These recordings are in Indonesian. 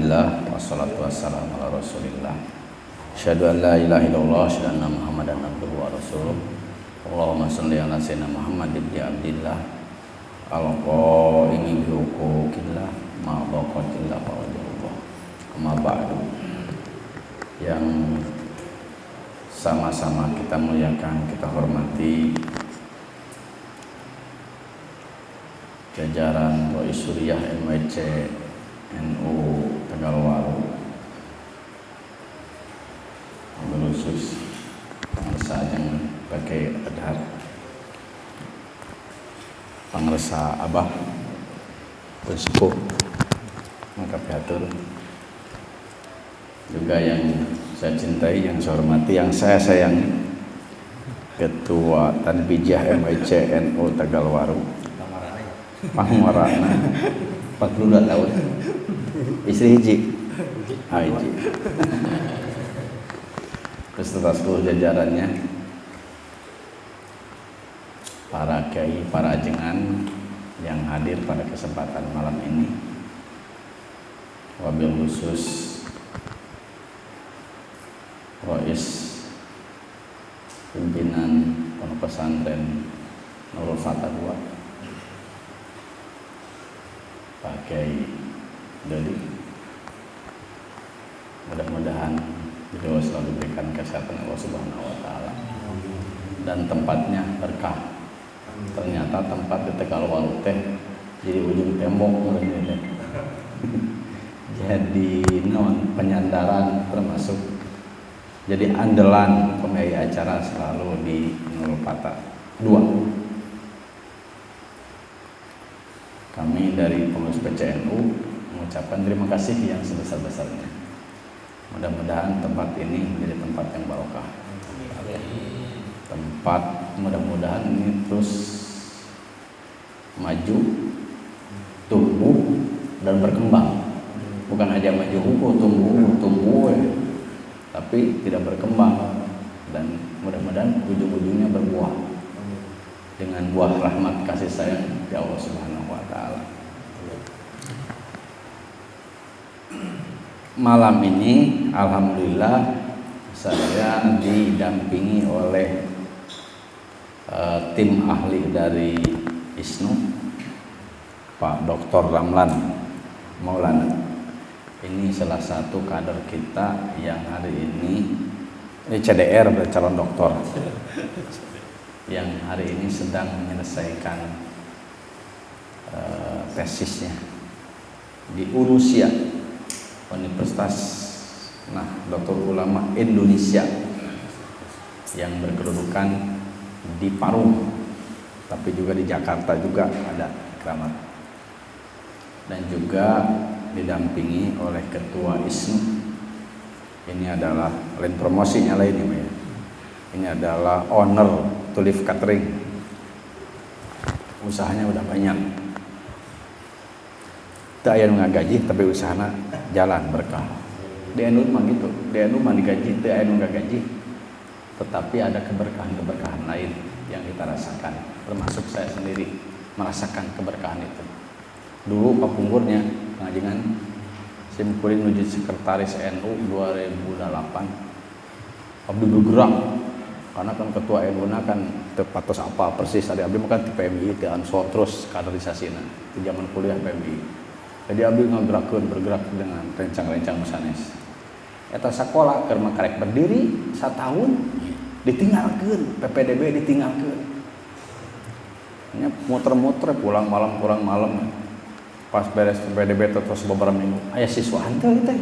Alhamdulillah wassalatu wassalamu ala Rasulillah. Asyhadu an la ilaha illallah asyhadu anna Muhammadan abduhu wa rasuluh. Allahumma shalli ala sayyidina Muhammad ibni Abdillah al-qaimi bi huquqillah ma baqatillah wa wajhullah. Amma ba'du. Yang sama-sama kita muliakan, kita hormati jajaran Rois Suriah MWC NU Tegalwaru, khusus pengresa yang pakai adhar, pengresa abah bersepuh maka piatur, juga yang saya cintai, yang saya hormati, yang saya sayangi, Ketua Tanbijah MWC NU Tegalwaru Pangwarana 42 tahun, istri hiji haji, beserta seluruh jajarannya, para kiai, para ajengan yang hadir pada kesempatan malam ini, wabil khusus Rois pimpinan Pondok Pesantren Nurul Fatah II, Pak Kiai Dodi. Mudah-mudahan beliau selalu diberikan kesehatan Allah Subhanahu wa taala dan tempatnya berkah. Ternyata tempat di Tegalwaru teh jadi ujung tembok teh. Jadi penyandaran, termasuk jadi andalan pembiayaan acara selalu di Nurul Fatah II. Kami dari pengurus PCNU mengucapkan terima kasih yang sebesar-besarnya. Mudah-mudahan tempat ini menjadi tempat yang barokah. Tempat mudah-mudahan ini terus maju, tumbuh dan berkembang. Bukan hanya maju tumbuh, tapi tidak berkembang, dan mudah-mudahan ujung-ujungnya berbuah dengan buah rahmat kasih sayang ya Allah Subhanahu wa taala. Malam ini alhamdulillah saya didampingi oleh tim ahli dari ISNU, Pak Dr. Ramlan Maulana. Ini salah satu kader kita yang hari ini CDR, calon doktor, yang hari ini sedang menyelesaikan tesisnya di Urusia, Universitas Nahdlatul Ulama Indonesia, yang berkedudukan di Parung, tapi juga di Jakarta juga ada keramat, dan juga didampingi oleh Ketua ISNU. Ini adalah lain promosinya lain ya. Ini adalah owner Tulip Catering. Usahanya udah banyak. Tak aya nu ngagaji tapi usahana jalan berkah. Di NU mah gitu. Di NU mah digaji, teu aya nu ngagaji. Tetapi ada keberkahan-keberkahan lain yang kita rasakan. Termasuk saya sendiri merasakan keberkahan itu. Dulu papungurnya pengajian Simkuling menuju sekretaris NU 2008. Abdi bergerak karena kan ketua NU kan tepatos apa persis tadi abdi kan di PMI di Ansor terus kaderisasina di zaman kuliah PMI. Jadi abdi bergerak dengan rencang-rencang sanes. Eta sakola keur makarek berdiri 1 tahun ditinggalkeun, PPDB ditinggalkeun. Nya muter-muter pulang malam. Pas beres PPDB terus beberapa minggu aya siswa henteu teh.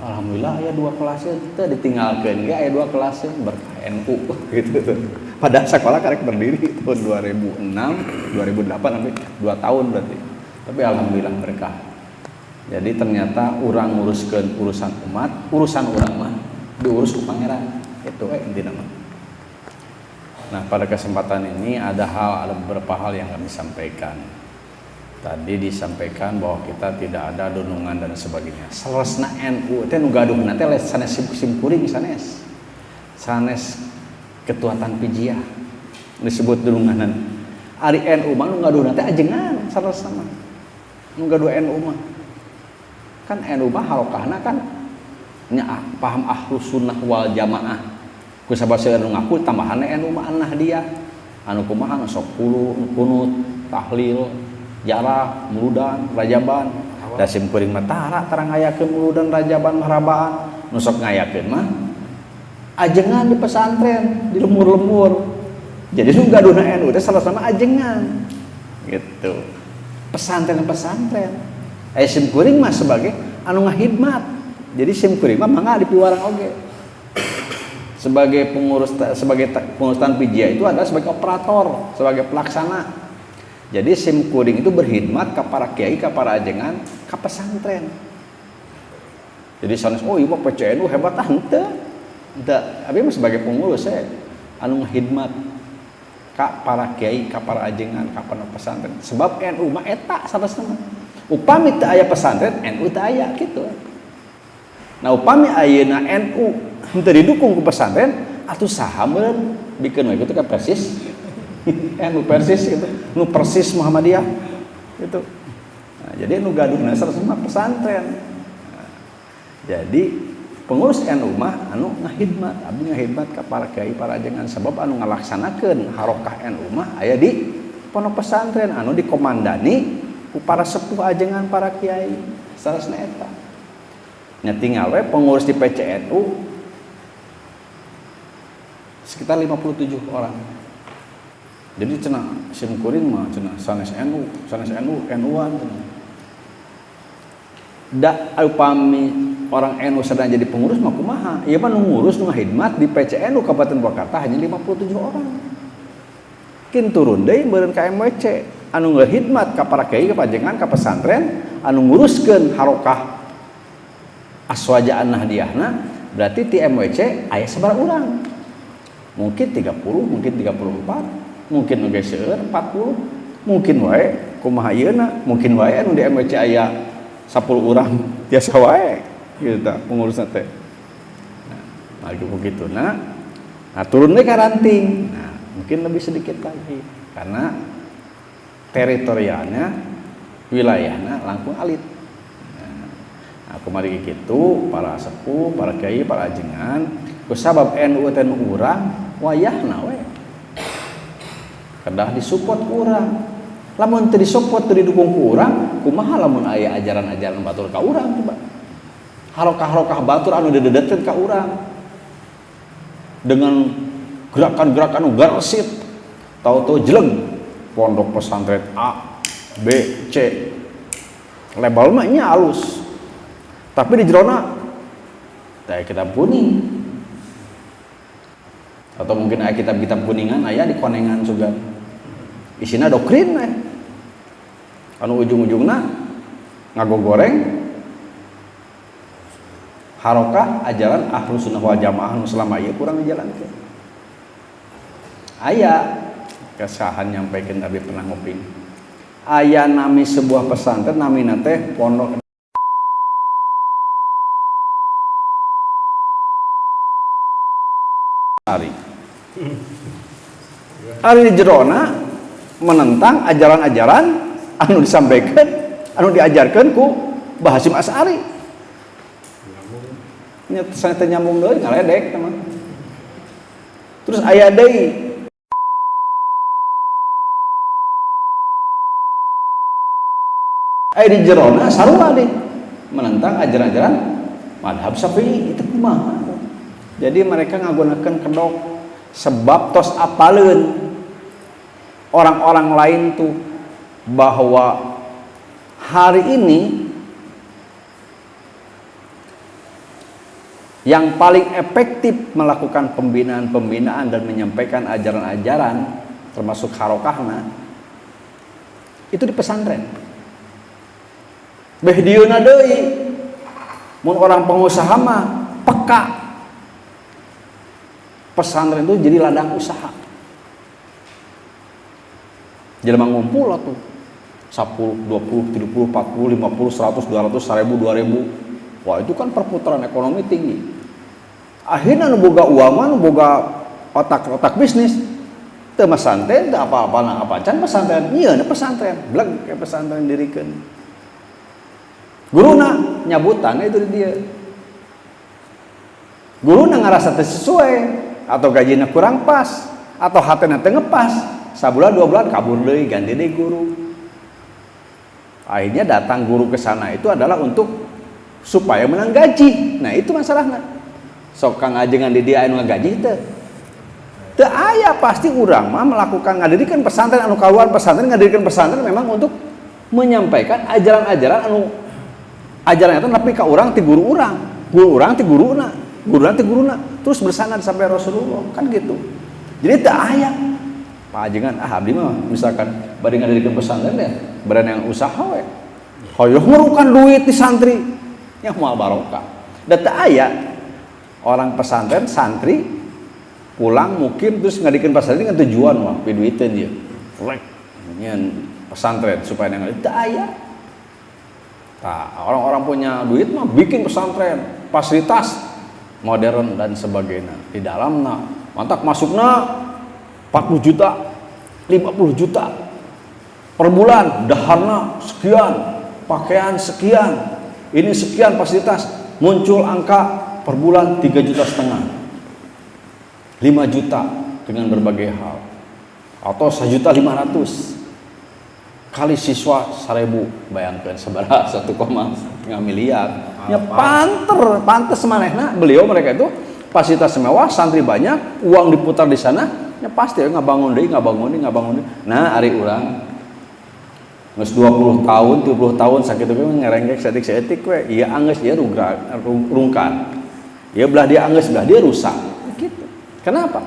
Alhamdulillah aya 2 kelas teh ditinggalkeun ge aya 2 kelas berkah NU gitu. Padahal sekolah karek berdiri tahun 2006, 2008 sampai 2 tahun berarti. Tapi alhamdulillah berkah. Jadi ternyata urang nguruskeun urusan umat, urusan urang mah diurus ku pangeran. Itu intina mah. Nah, pada kesempatan ini ada beberapa hal yang kami sampaikan. Tadi disampaikan bahwa kita tidak ada dunungan dan sebagainya. Salesna NU teh nu gaduhna teh sanes simkuring sanes. Sanes Ketua Tanbijah disebut dununganan. Ari NU mah nu gaduhna teh ajengan salesna mah. Nu gaduh NU mah. Kan NU mah harokahna kan nya paham ahlus sunnah wal jamaah. Ku sabasa anu ngaku tambahanna NU mah anah dia. Anu kumaha sok kunut, tahlil, jarah, muludan, rajaban. Da sim kuring mah tara tarang ngayakeun muludan, rajaban, harabaan. Nu sok ngayakeun mah ajengan di pesantren, di lemur-lemur. Jadi nu gaduhna NU teh sama-sama ajengan. Gitu. Pesantren-pesantren. Sim kuring mah sebagai anu ngahidmat. Jadi sim kuring mah mangga dipiwarang oge. Sebagai pengurus tanfidiyah itu adalah sebagai operator, sebagai pelaksana. Jadi sim kuring itu berkhidmat ke para kiai, ke para ajengan, ke pesantren. Jadi sanes oh ieu PCNU hebat henteu. Henteu, abi mah sebagai pengurus anu ngahidmat ka para kiai, ka para ajengan, ka para pesantren. Sebab NU mah eta sanesna. Upami teu aya pesantren, NU teu aya kitu. Nah upami ayeuna NU henteu didukung ku pesantren atuh saha meureun bikeun we kitu ka Persis. NU Persis gitu. Nu Persis Muhammadiyah gitu. Nah, jadi nu gaduhna sama pesantren. Nah, jadi pengurus NU mah anu ngahidmat, abdi ngahidmat ka para kiai, para ajengan sebab anu ngalaksanakeun harokah NU mah aya di pondok pesantren anu dikomandani ku para sepuh ajengan, para kiai. Sanesna eta. Nya tinggal we pengurus di PCNU sekitar 57 orang. Jadi cenah sim kuring mah cenah sanes NU, NU-an cenah. Da upami orang NU sedang jadi pengurus mah kumaha? Ieu mah nu ngurus nu ngahidmat di PCNU Kabupaten Purwakarta hanya 57 orang. Kin turun deui meureun ka MWC anu ngahidmat ka para kiai, ka pajengan, ka pesantren anu nguruskeun harokah aswajaan nahdiyahna berarti ti MWC aya sabaraha urang? Mungkin 30, mungkin 34, mungkin nu geus seueur 40, mungkin wae kumaha ayeuna, mungkin wae anu di MWC aya 10 urang tiasa wae kitu tah pengurusna teh. Nah, begitu nah turun deui ka ranting. Nah, mungkin lebih sedikit lagi karena teritorialnya, wilayahnya langkung alit. Nah, kumari kitu para sepuh, para kiai, para ajengan kusabab NU teh nu urang wayahna we kedah disupport ku urang. Lamun teu disupport, teu didukung ku urang, kumaha lamun aya ajaran-ajaran batur ka urang coba. Harokah-harokah batur anu dededetkeun ka urang dengan gerakan-gerakan anu garsit, tahu-tahu jeleng pondok pesantren A, B, C. Label mah nya halus. Tapi di jerona teh kitab kuning. Atau mungkin aya kitab-kitab kuningan aya di konengan juga. Isina doktrin we. Anu ujung-ujungna ngagogoreng harokah ajaran Ahlus Sunnah wal Jamaah anu selama ieu kurang dijalankeun. Aya kesahan nyampaikeun abi pernah ngoping. Aya nami sebuah pesantren namina teh Pondok Ari di jerona menentang ajaran-ajaran anu disampaikan, anu diajarkan ku Mbah Hasyim Asy'ari. Nya teh nyambung deui ngaledek teman. Terus aya deui di jerona sarua deh menentang ajaran-ajaran madhab Syafi'i itu kumaha. Jadi mereka ngagunakeun kedok sebab tos apaleun orang-orang lain tuh bahwa hari ini yang paling efektif melakukan pembinaan-pembinaan dan menyampaikan ajaran-ajaran termasuk harokahna itu di pesantren. Beh dieuna deui mun orang pengusaha mah peka pesantren itu jadi ladang usaha. Jelema ngumpul atuh 10, 20, 70, 40, 50, 100, 200, 1000, 2000. Wah, itu kan perputaran ekonomi tinggi. Akhirnya nu boga uang mah nu boga otak bisnis. Teu pesantren teu apa-apa na apacan pesantren. Ieu na pesantren, bleg ke pesantren dirikeun. Guruna nyabutan itu dia. Guru ngerasa sesuai atau gajinya kurang pas atau hatena teu ngepas, sabulan 2 bulan kabur deui ganti deui guru. Akhirnya datang guru ke sana itu adalah untuk supaya menang gaji. Nah, itu masalahnya. Sok kang ajengan di dia anu ngagaji teu. Teu aya pasti urang mah melakukan ngadirikan pesantren anu kaluar pesantren ngadirikan pesantren memang untuk menyampaikan ajaran-ajaran anu ajaran itu tapi ka urang ti guru urang ti guruna, guruna ti guruna terus bersanad sampai Rasulullah kan gitu. Jadi teu aya Pak ajengan abdi mah misalkan bade ngadirikan pesantren ya, bade yang usaha we. Hoyong ngurukan duit di santri nya moal barokah. Da teu aya orang pesantren santri pulang mungkin terus ngadikeun pesantren dengan tujuan mah piduiteun dia. Rek nyen pesantren supaya nang teu aya. Nah, orang-orang punya duit mah bikin pesantren, fasilitas modern dan sebagainya. Di dalamna mantap masukna 40 juta, 50 juta per bulan, daharna sekian, pakaian sekian, ini sekian fasilitas, muncul angka per bulan 3,5 juta, 5 juta dengan berbagai hal, atau 1.500.000 kali siswa 1.000, bayangkan seberapa 1,5 miliar. Ya pantes manehna beliau mereka itu fasilitas mewah, santri banyak, uang diputar di sana. Ya pasti ya ngabangun deui. Nah, ari urang geus 20 tahun, 30 tahun sakitu ge ngerenggek saeutik-saeutik we. Ieu anggeus dia rungkan. Ieu belah dia anggeus, belah dia rusak. Gitu. Kenapa?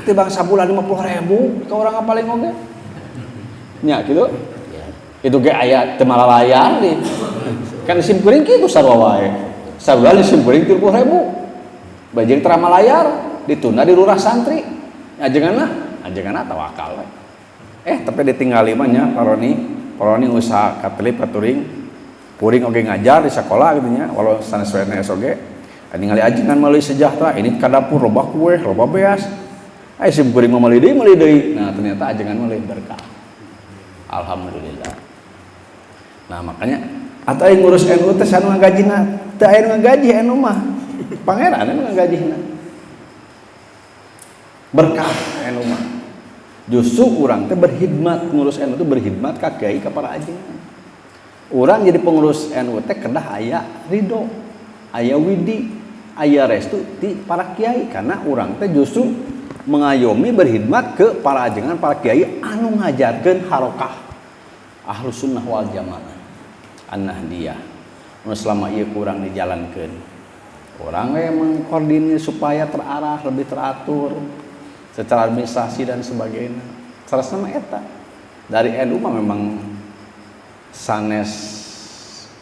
Kita bang sabulan 50.000 ka urang paling oge. Nya gitu. Itu ge aya teu malalayar nih. Kan simkuring kitu sarua wae. Sabulan simkuring 30.000. Bajeng tara malayar ditunda di lurah santri. Ajenganna tawakal we. Tapi ditinggali mah nya paroni usaha katelip katuring kuring oge ngajar di sekolah gitu nya walau sanes we SOG ningali ajengan meuli sejahtera ini ka dapur loba kue loba beas sim kuring mah meuli deui. Nah ternyata ajengan meuli berkah. Alhamdulillah. Nah makanya atuh aya ngurus NU teh anu ngagajina teu aya nu ngagaji NU mah pangeran anu ngagajina berkah NU mah. Justru urang teh berkhidmat ngurus NU teh berkhidmat ka kiai ka para ajengan. Urang jadi pengurus NU teh kedah aya ridho, aya widi, aya restu ti para kiai karena urang teh justru mengayomi berkhidmat ke para ajengan para kiai anu ngajarkeun harokah Ahlus Sunnah wal Jamaah An-Nahdiyah. Nu selama ieu kurang dijalankeun. Urang we mengkoordinir supaya terarah, lebih teratur secara administrasi dan sebagainya. Sarasna mah eta. Dari NU mah memang sanes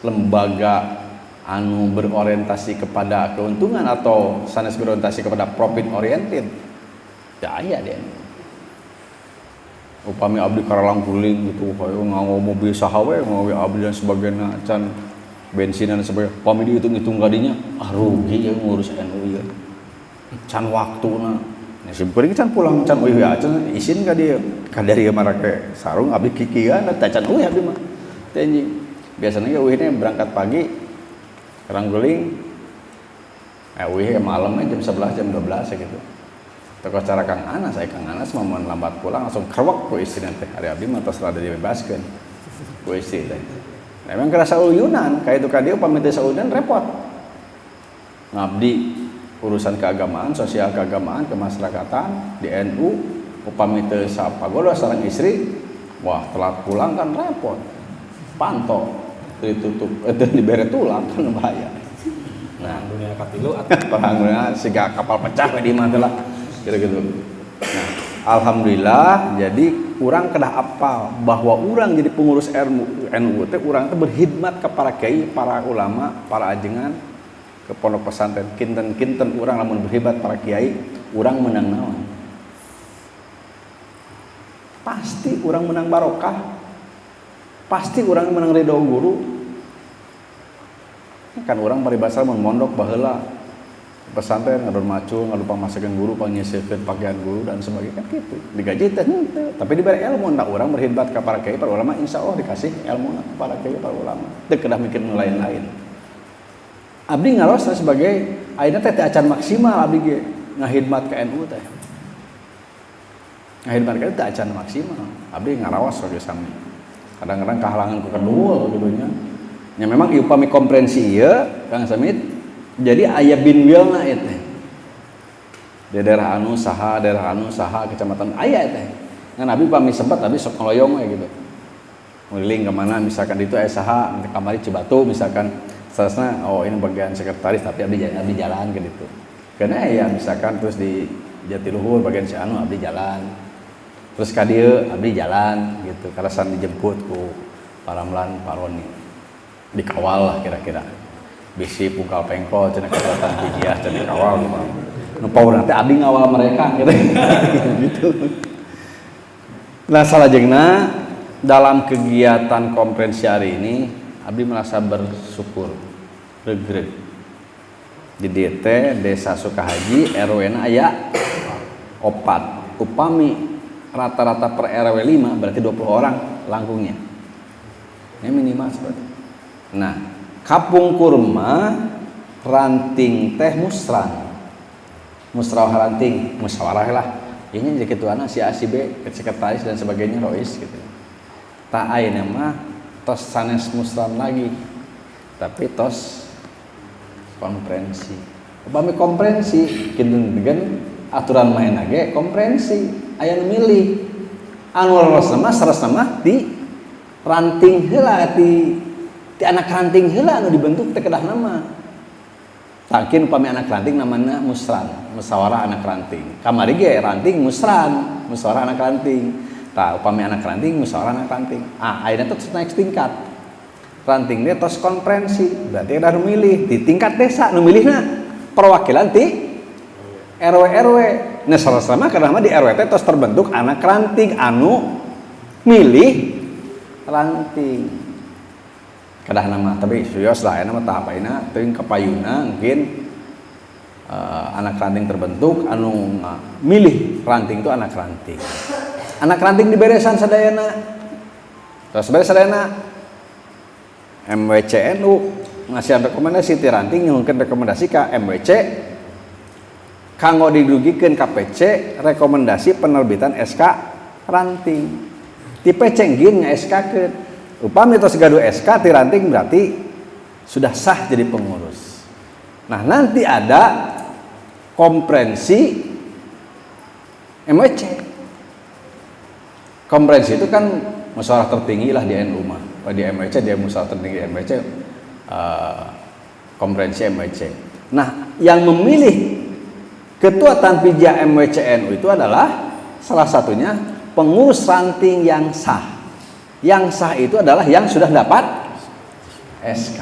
lembaga anu berorientasi kepada keuntungan atau sanes berorientasi kepada profit oriented. Ya aya di NU. Upami abdi karalang guling gitu, kayak ngawo mobil saha we, ngawo abdi dan sebagainya, can bensin dan sebagainya. Upami dihitung-hitung gadinya, rugi ya ngurus NU ya. Can waktuna. Nah, simkuring can pulang can euy can isin ka dieu. Ka dari marake sarung abdi kikian da can euy abdi mah. Teh anjing. Biasana ge euy berangkat pagi karangguling. Euy malam jam 11 jam 12 gitu. Teu cara Kang Anas, Kang Anas mah lambat pulang langsung kerwek ku istri teh. Ari abdi mah tos rada dibebaskeun. Ku istri teh. Memang kerasa uyunan, ka itu ka dieu upami teu sauyunan repot. Ngabdi urusan keagamaan, sosial keagamaan, kemasyarakatan di NU upami teu sapagoda sareng istri, wah telat pulang kan repot. Panto ditutup dibere tulang kan bahaya. Nah, dunia katilu perang dunia siga kapal pecah di mana lah gitu-gitu. Nah, alhamdulillah jadi urang kedah apal bahwa urang jadi pengurus NU teh urang teh berkhidmat kepada kiai, para ulama, para ajengan ke pondok pesantren. Kinten-kinten urang lamun berhebat para kiai, urang menang naon? Pasti urang menang barokah. Pasti urang menang ridho guru. Kan urang paribasa mun mondok baheula pesantren ngadon macul, ngadu pamasakeun guru, panyiseukeun pakaian guru dan sebagainya kan gitu. Digaji teh henteu, tapi diberi ilmu da urang berkhidmat ka para kiai, para ulama insyaallah dikasih ilmu ka para kiai, para ulama. Teu kedah mikir nu lain-lain. abdi ngaros sebagai ayeuna teh acan maksimal abdi ge ngahidmat ka NU teh. Ngahidmat ka teh acan maksimal. Abdi ngaraos sebagai sami. Kadang-kadang kehalangan ku kedua gitu nya. Nya memang ieu upami komprensi ieu Kang Samit jadi aya binwilna eta teh. Di daerah anu saha kecamatan aya teh. Ngan abdi pami sempat abdi sok ngaloyong we gitu. Ngeliling ke mana misalkan itu aya saha kamari Cibatu misalkan sanesna oh ini bagian sekretaris tapi abdi jalan ke ditu. Karena ya misalkan terus di Jatiluhur bagian si anu abdi jalan. Terus ka dieu abdi jalan gitu. Karasan dijemput ku Paramlan Paroni. Dikawal lah kira-kira. Bisi pungkal pengkol cenah kelihatan pijiah cenah dikawal gitu. Nu paurna teh abdi ngawal mereka gitu. Gitu. Nah salajengna dalam kegiatan konferensi hari ini abdi merasa bersyukur regreg di DT Desa Sukahaji RW-na aya 4 upami rata-rata per RW 5 berarti 20 orang langkungnya ini minimal seperti nah kapung kurma ranting teh musrawah ranting musyawarah lah ini jadi ketuana si A si B sekretaris dan sebagainya Rois gitu tak ayeuna mah tos sanes musram lagi tapi tos konferensi upami konferensi kitu dengan aturan main ge konferensi aya nu milih anu lolosna mah saresna mah di ranting heula di anak ranting heula anu dibentuk teh kedah nama takin upami anak ranting namana musyawarah anak ranting kamari ge ranting musyawarah anak ranting tah upami anak ranting musyawarah anak ranting ayeuna teh naik tingkat ranting dia tos konferensi berarti ada nu milih di tingkat desa nu milihna perwakilan ti RW nah sama-sama karena di RW teh tos terbentuk anak ranting anu milih ranting kadah nama tapi serius lah aya nama tahap ayeuna teuing kapayuna mungkin anak ranting terbentuk anu milih ranting itu anak ranting diberesan sadayana terus beres sadayana MWCNU ngasih rekomendasi ti ranting nyuhunkeun rekomendasi ka MWC kanggo didugikeun ka PC rekomendasi penerbitan SK ranting ti PC ngin nga-SK-keun upami tos gaduh SK ti ranting berarti sudah sah jadi pengurus nah nanti ada konferensi MWC konferensi itu kan musyawarah tertinggi lah di NU mah. Di MWC dia musyawarah tertinggi MWC konferensi MWC. Nah, yang memilih ketua tanfidiyah MWC NU itu adalah salah satunya pengurus ranting yang sah. Yang sah itu adalah yang sudah dapat SK.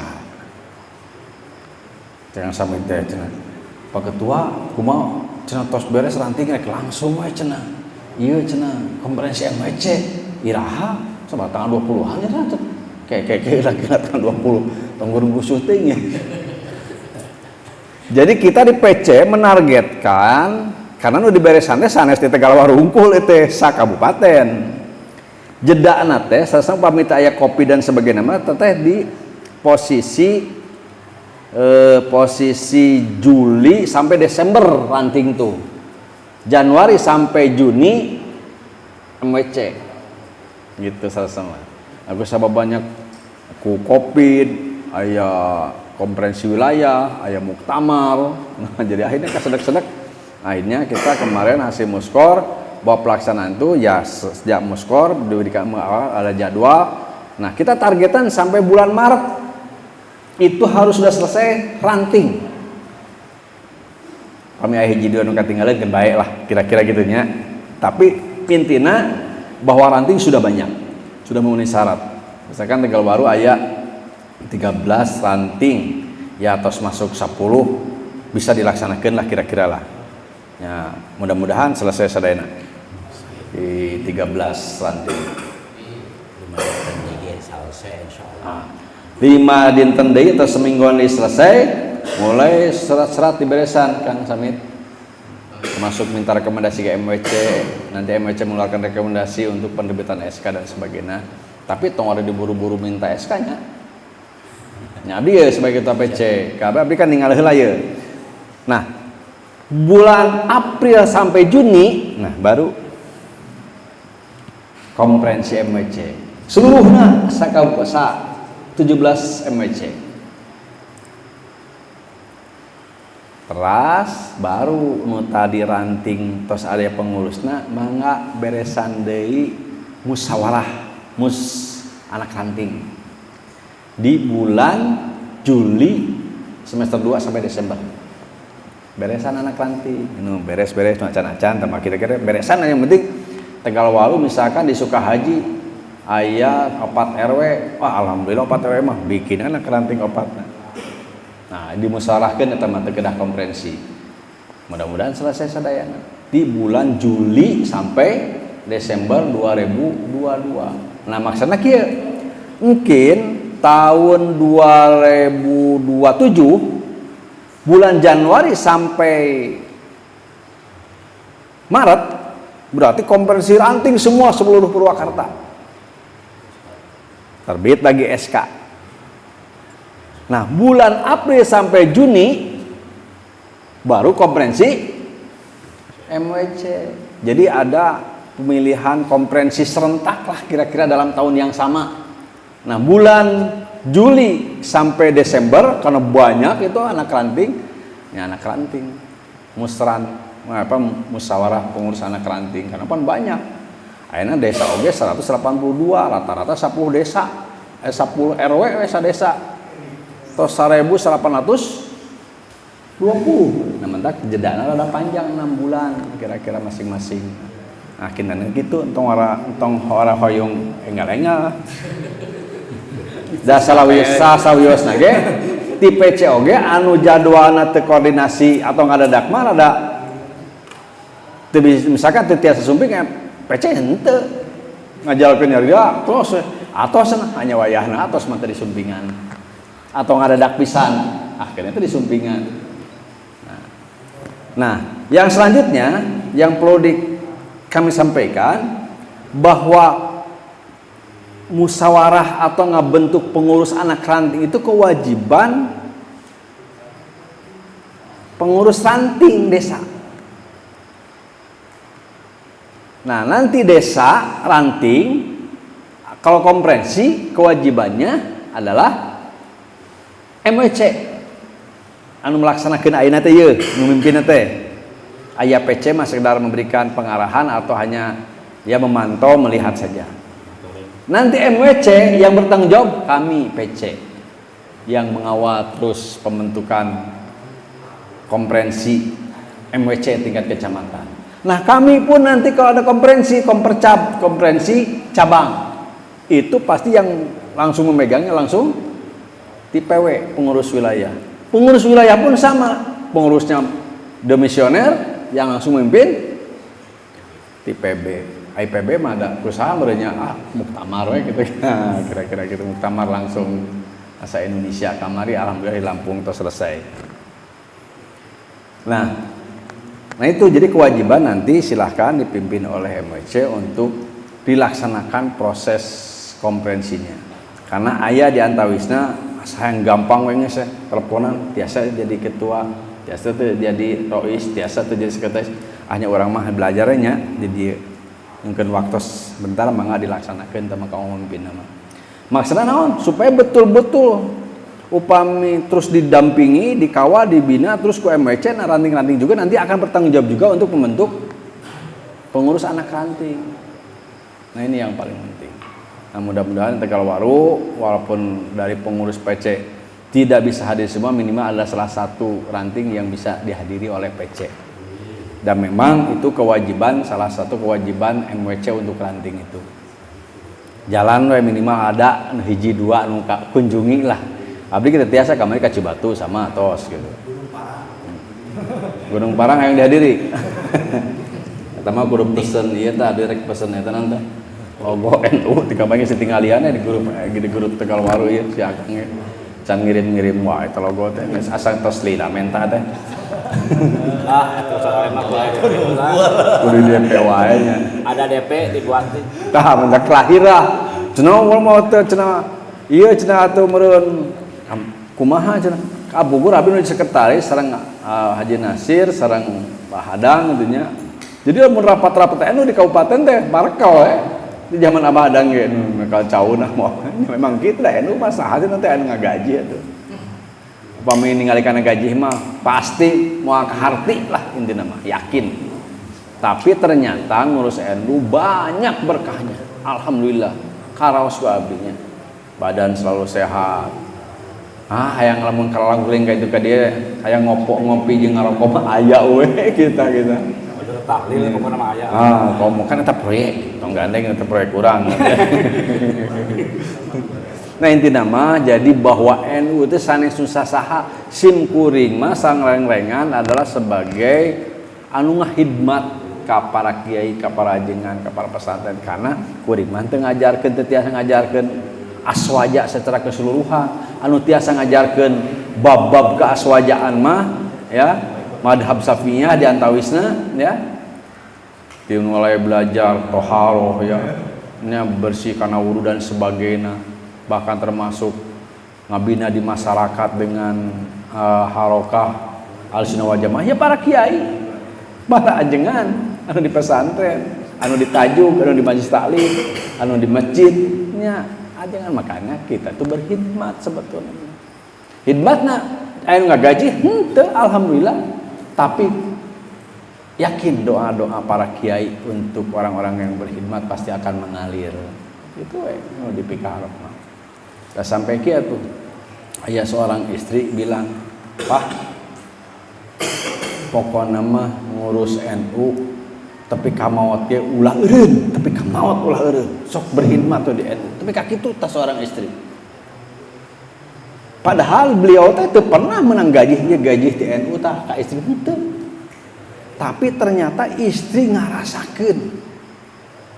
Jangan sampai teh cenah. Pak Ketua, kumaha cenah tos beres ranting rek langsung wae cenah. Iya cenah konferensi MWC iraha sama tanggal 20-an ya kayak kira-kira tanggal 20 tanggal syuting ya. Jadi kita di PC menargetkan karena nu diberesan teh sanes di Tegalawar Hungkul teh sa kabupaten. Jedana teh sasang pamita aya kopi dan sebagainya mah teh di posisi Juli sampai Desember ranting tuh. Januari sampai Juni MWC gitu sama aku sabab banyak ku Covid aya konferensi wilayah aya muktamar nah jadi akhirnya kesedek-sedek akhirnya kita kemarin hasil muskor bahwa pelaksanaan itu ya sejak muskor diberikan ada jadwal nah kita targetan sampai bulan Maret itu harus sudah selesai ranting kami hiji dua nu katinggaleun baik lah kira-kira gitunya tapi intina bahwa ranting sudah banyak sudah memenuhi syarat misalkan Tegal Baru aya 13 ranting ya tos masuk 10 bisa dilaksanakan lah kira-kira lah ya mudah-mudahan selesai sadayana di 13 ranting 5 dinten deui atau semingguan selesai mulai serat-serat diberesan Kang Samit termasuk minta rekomendasi ke MWC nanti MWC mengeluarkan rekomendasi untuk penerbitan SK dan sebagainya tapi tong ada diburu-buru minta SK nya Nya abdi ya sebagai ketua PC, karena abdi kan ningali heula ye. Nah, bulan April sampai Juni, nah baru konferensi MWC. Seluruhnya sakabuasa 17 MWC. Teras baru nu tadi ranting tos aya pengurusna mangga beresan deui musyawarah anak ranting di bulan Juli semester 2 sampai Desember. Beresan anak ranting, nu beres-beres acan-acan tambah kira-kira beresan yang penting Tegalwaru misalkan di Sukahaji aya 4 RW, wah alhamdulillah 4 RW mah bikin anak ranting 4. Nah, dimusyawarahkeun eta mah teu kedah konferensi. Mudah-mudahan selesai sadayana di bulan Juli sampai Desember 2022. Nah, maksudna kieu mungkin tahun 2027 bulan Januari sampai Maret berarti konferensi ranting semua seluruh Purwakarta. Terbit lagi SK. Nah, bulan April sampai Juni baru konferensi MWC. Jadi ada pemilihan konferensi serentak lah kira-kira dalam tahun yang sama. Nah, bulan Juli sampai Desember karena banyak itu anak ranting, ya anak ranting, musyawarah pengurus anak ranting karena kan banyak. Akhirnya desa oge 182, rata-rata 10 desa, 10 RW desa. Tos 1.820. Nah, mentak jedana rada panjang 6 bulan kira-kira masing-masing. Akhirnya gitu entong ora hoyong enggal-enggal. Da sawiosna ge ti PC oge anu jadwalna teu koordinasi atau ngadadak mah rada teu misalkan teu tiasa sumping PC henteu ngajalkeun nyarida terus atosna hanya wayahna atos mah teu disumpingan atau ngadadak pisan akhirnya itu disumpingan. Nah, yang selanjutnya yang perlu kami sampaikan bahwa musyawarah atau ngabentuk pengurus anak ranting itu kewajiban pengurus ranting desa. Nah, nanti desa ranting kalau konferensi kewajibannya adalah MWC anu melaksanakeun ayeuna teh yeuh nu mimpinna teh aya PC mah sekedar memberikan pengarahan atau hanya ya memantau melihat saja. Nanti MWC yang bertanggung jawab kami PC yang mengawal terus pembentukan konferensi MWC tingkat kecamatan. Nah, kami pun nanti kalau ada konferensi cabang itu pasti yang langsung memegangnya langsung di PW pengurus wilayah. Pengurus wilayah pun sama, pengurusnya demisioner yang langsung memimpin di PB. IPB mah ada perusahaan berenya muktamar we gitu. Kira-kira gitu muktamar langsung asa Indonesia kamari alhamdulillah di Lampung itu selesai. Nah itu jadi kewajiban nanti silahkan dipimpin oleh MWC untuk dilaksanakan proses konferensinya. Karena aya di antawisna sayang gampang we geus teleponan biasa jadi ketua, biasa tuh jadi rois, biasa tuh jadi sekretaris. Hanya orang mah belajarnya jadi mungkin waktu sebentar mangga dilaksanakeun teh maka pemimpin nama. Maksudna naon? Supaya betul-betul upami terus didampingi, dikawal, dibina terus ku MWC nah ranting-ranting juga nanti akan bertanggung jawab juga untuk membentuk pengurus anak ranting. Nah, ini yang paling penting. Nah, mudah-mudahan Tegalwaru walaupun dari pengurus PC tidak bisa hadir semua, minimal ada salah satu ranting yang bisa dihadiri oleh PC. Dan memang itu kewajiban, salah satu kewajiban MWC untuk ranting itu. Jalan we minimal ada hiji dua anu kunjungi lah. Abdi kita tiasa kamari ka Cibatu sama tos gitu. Gunung Parang yang dihadiri. Eta mah kudu pesen ieu tah direk pesen eta nanti. Logo NU dikabangnya setinggaliannya di grup Tegalwaru ya si Akang ya can ngirim-ngirim wae eta logo teh geus asal tos lila menta teh itu soal emak wae kudu DP wae nya ada DP dibuat tah mendak lahir lah cenah mau teh cenah ieu cenah atuh meureun kumaha cenah ka Bogor abi nu sekretaris sareng Haji Nasir sareng Pak Hadang tentunya. Jadi mun rapat-rapat anu di kabupaten teh barekal di zaman Abah Hadang ge bakal cauna moh. Memang kitu da anu mah saha teh anu ngagaji atuh. Upami ningali kana gaji mah pasti moal kaharti lah intina mah yakin. Tapi ternyata ngurus NU banyak berkahnya. Alhamdulillah karaos abinya. Badan selalu sehat. Hayang lamun kalaguling ka itu ka dia, hayang ngopi jeung ngarokok mah aya we kita. Tahlil pokokna mah aya. Komo kan eta proyek, tong gandeng eta proyek urang. Nah intina mah jadi bahwa NU itu sanes susah saha sim kuring mah sangreng-rengan adalah sebagai anu ngahidmat ka para kiai, ka para ajengan, ka para pesantren karena kuring mah teu ngajarkeun teu tiasa ngajarkeun aswaja secara keseluruhan, anu tiasa ngajarkeun bab-bab keaswajaan mah ya madhab Syafi'iyah di antawisna ya. Ti mulai belajar toharoh ya, bersih kana wudu dan sebagainya. Bahkan termasuk ngabina di masyarakat dengan harokah al-sunnah wal jamaah ya para kiai, para ajengan anu di pesantren, anu di tajuk, anu di majelis taklim, anu di masjidnya ajengan. Makanya kita tuh berkhidmat sebetulnya. Khidmatna anu ngagaji henteu alhamdulillah, tapi yakin doa-doa para kiai untuk orang-orang yang berkhidmat pasti akan mengalir. Itu anu dipikaharep mah. Dah sampai kia tuh ayah seorang istri bilang, "Pak, pokoknya mah ngurus NU tapi kamawat ge ulah eureun, tapi kamawat ulah eureun. Sok berkhidmat tuh di NU." Tapi kakitu tas seorang istri. Padahal beliau teh teu pernah menang gaji di NU tah ka istri henteu. Tapi ternyata istri ngarasakeun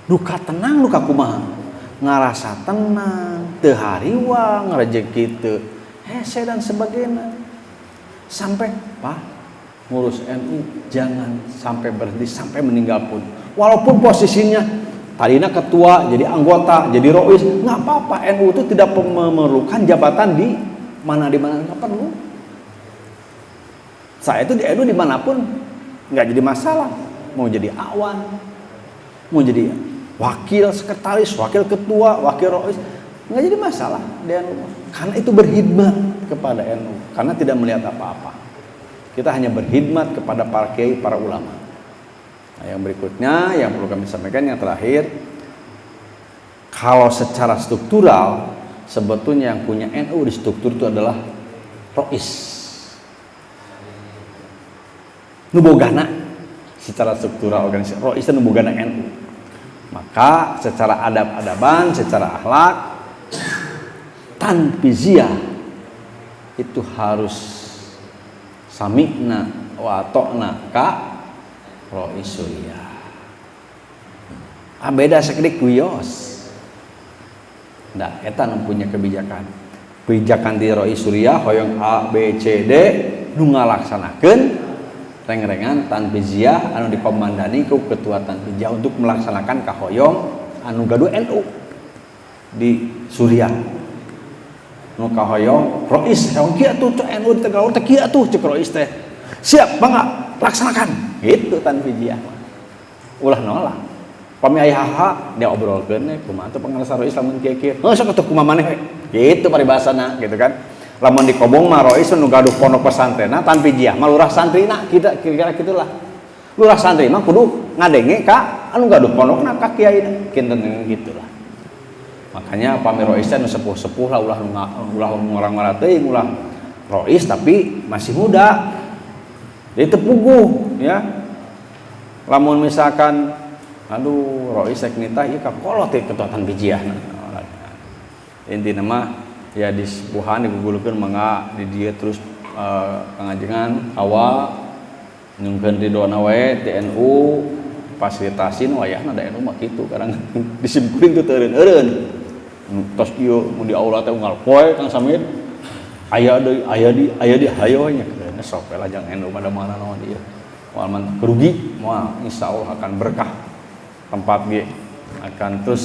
duka tenang duka kumaha. Ngarasa tenang, teu hariwang, rezeki teu hese dan sebagainya. Sampai, Pak, ngurus NU jangan sampai berhenti sampai meninggal pun. Walaupun posisinya tadinya ketua, jadi anggota, jadi rois, nggak apa-apa. NU itu tidak memerlukan jabatan di mana nggak perlu. Saya itu di NU dimanapun nggak jadi masalah. Mau jadi awan, mau jadi wakil sekretaris, wakil ketua, wakil rois, nggak jadi masalah di NU. Karena itu berkhidmat kepada NU. Karena tidak melihat apa-apa. Kita hanya berkhidmat kepada para kiai, para ulama. Nah, yang berikutnya yang perlu kami sampaikan yang terakhir, kalau secara struktural sebetulnya yang punya NU di struktur itu adalah rois. Nubogana secara struktural organisasi rois itu nubogana NU. Maka secara adab-adaban, secara akhlak, tanfiziyah itu harus sami'na wa ata'na ka roisuliyah. Beda sakedik wios. Nah, eta nu punya kebijakan. Kebijakan di roisuliyah hoyong A, B, C, D nu ngalaksanakeun reng-rengan tanfiziyah anu dikomandani ku ketua tanfiziyah untuk melaksanakan kahoyong anu gaduh NU di Suriah. Nu kahoyong rois heung kieu tuh NU di Tegal teh kieu tuh cek rois teh. Siap bangga laksanakan. Gitu tanfiziyah. Ulah nolak. Pami aya hal dia obrolkeun kumaha teh pengarasa rois lamun kieu-kieu. Heuh sok atuh kumaha maneh. Gitu paribasana gitu kan. Lamun di Kobong mah rois nu gaduh pondok pesantrenna tanfiziyah mah lurah santrina kita kira-kira gitulah. Lurah santri mah kudu ngadenge ka anu gaduh pondokna ka kiai kinten gitulah. Makanya pami rois nu sepuh-sepuh lah ulah ngorang-ngorang teuing ulah rois tapi masih muda. Dia tepuguh ya. Lamun misalkan aduh rois rek nitah ieu ka kolot teh ketua tanfiziyah. Intina mah ya di sepuhan digugulkeun mangga di dieu terus kangajengan awal nyungkeun ridona we TNU fasilitasin wayahna da NU mah kitu kadang disimkuring teu eureun tos kieu mun di aula teh unggal poe Kang Samir aya di hayo nya keuna sok we lajang NU pada mana naon ieu moal kerugi moal insyaallah akan berkah tempat ge akan terus